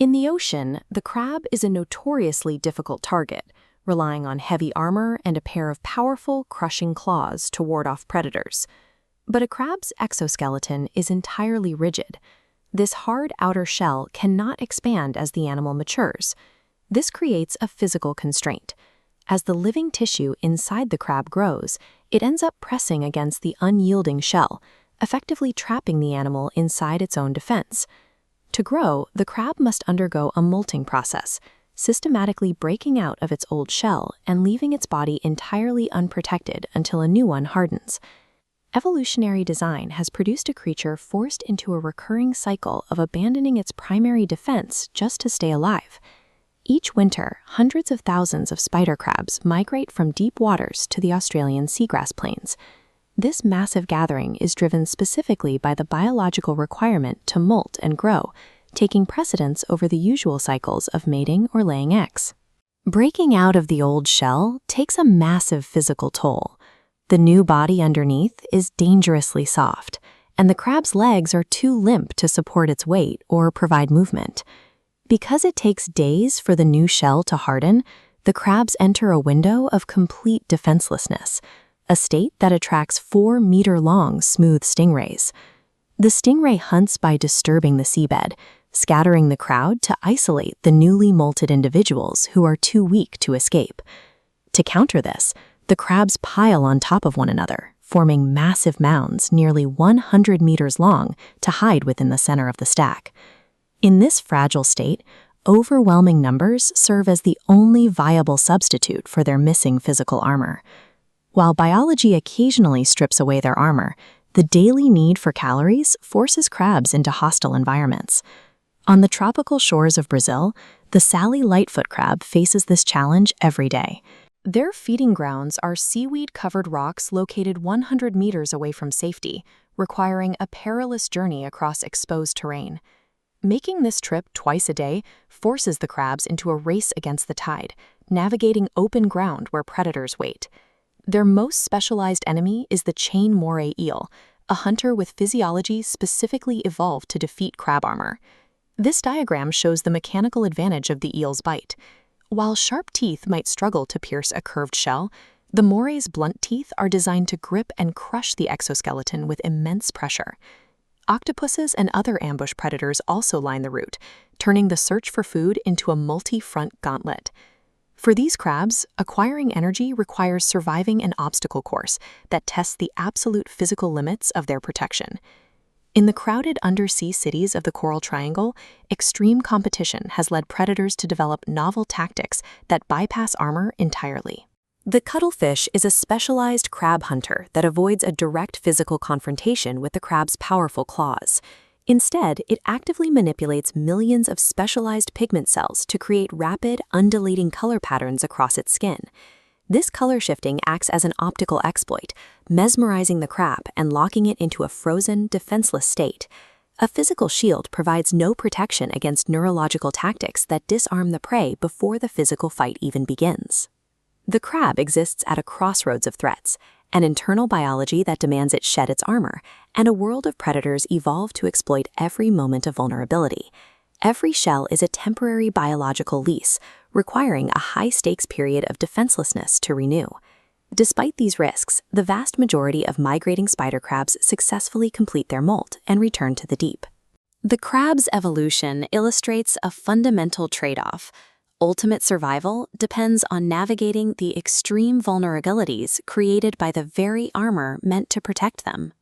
In the ocean, the crab is a notoriously difficult target, relying on heavy armor and a pair of powerful, crushing claws to ward off predators. But a crab's exoskeleton is entirely rigid. This hard outer shell cannot expand as the animal matures. This creates a physical constraint. As the living tissue inside the crab grows, it ends up pressing against the unyielding shell, effectively trapping the animal inside its own defense. To grow, the crab must undergo a molting process, systematically breaking out of its old shell and leaving its body entirely unprotected until a new one hardens. Evolutionary design has produced a creature forced into a recurring cycle of abandoning its primary defense just to stay alive. Each winter, hundreds of thousands of spider crabs migrate from deep waters to the Australian seagrass plains. This massive gathering is driven specifically by the biological requirement to molt and grow, taking precedence over the usual cycles of mating or laying eggs. Breaking out of the old shell takes a massive physical toll. The new body underneath is dangerously soft, and the crab's legs are too limp to support its weight or provide movement. Because it takes days for the new shell to harden, the crabs enter a window of complete defenselessness, a state that attracts 4-meter-long smooth stingrays. The stingray hunts by disturbing the seabed, scattering the crowd to isolate the newly molted individuals who are too weak to escape. To counter this, the crabs pile on top of one another, forming massive mounds nearly 100 meters long to hide within the center of the stack. In this fragile state, overwhelming numbers serve as the only viable substitute for their missing physical armor. While biology occasionally strips away their armor, the daily need for calories forces crabs into hostile environments. On the tropical shores of Brazil, the Sally lightfoot crab faces this challenge every day. Their feeding grounds are seaweed-covered rocks located 100 meters away from safety, requiring a perilous journey across exposed terrain. Making this trip twice a day forces the crabs into a race against the tide, navigating open ground where predators wait. Their most specialized enemy is the chain moray eel, a hunter with physiology specifically evolved to defeat crab armor. This diagram shows the mechanical advantage of the eel's bite. While sharp teeth might struggle to pierce a curved shell, the moray's blunt teeth are designed to grip and crush the exoskeleton with immense pressure. Octopuses and other ambush predators also line the route, turning the search for food into a multi-front gauntlet. For these crabs, acquiring energy requires surviving an obstacle course that tests the absolute physical limits of their protection. In the crowded undersea cities of the Coral Triangle, extreme competition has led predators to develop novel tactics that bypass armor entirely. The cuttlefish is a specialized crab hunter that avoids a direct physical confrontation with the crab's powerful claws. Instead, it actively manipulates millions of specialized pigment cells to create rapid, undulating color patterns across its skin. This color shifting acts as an optical exploit, mesmerizing the crab and locking it into a frozen, defenseless state. A physical shield provides no protection against neurological tactics that disarm the prey before the physical fight even begins. The crab exists at a crossroads of threats, an internal biology that demands it shed its armor, and a world of predators evolved to exploit every moment of vulnerability. Every shell is a temporary biological lease, requiring a high-stakes period of defenselessness to renew. Despite these risks, the vast majority of migrating spider crabs successfully complete their molt and return to the deep. The crab's evolution illustrates a fundamental trade-off. Ultimate survival depends on navigating the extreme vulnerabilities created by the very armor meant to protect them.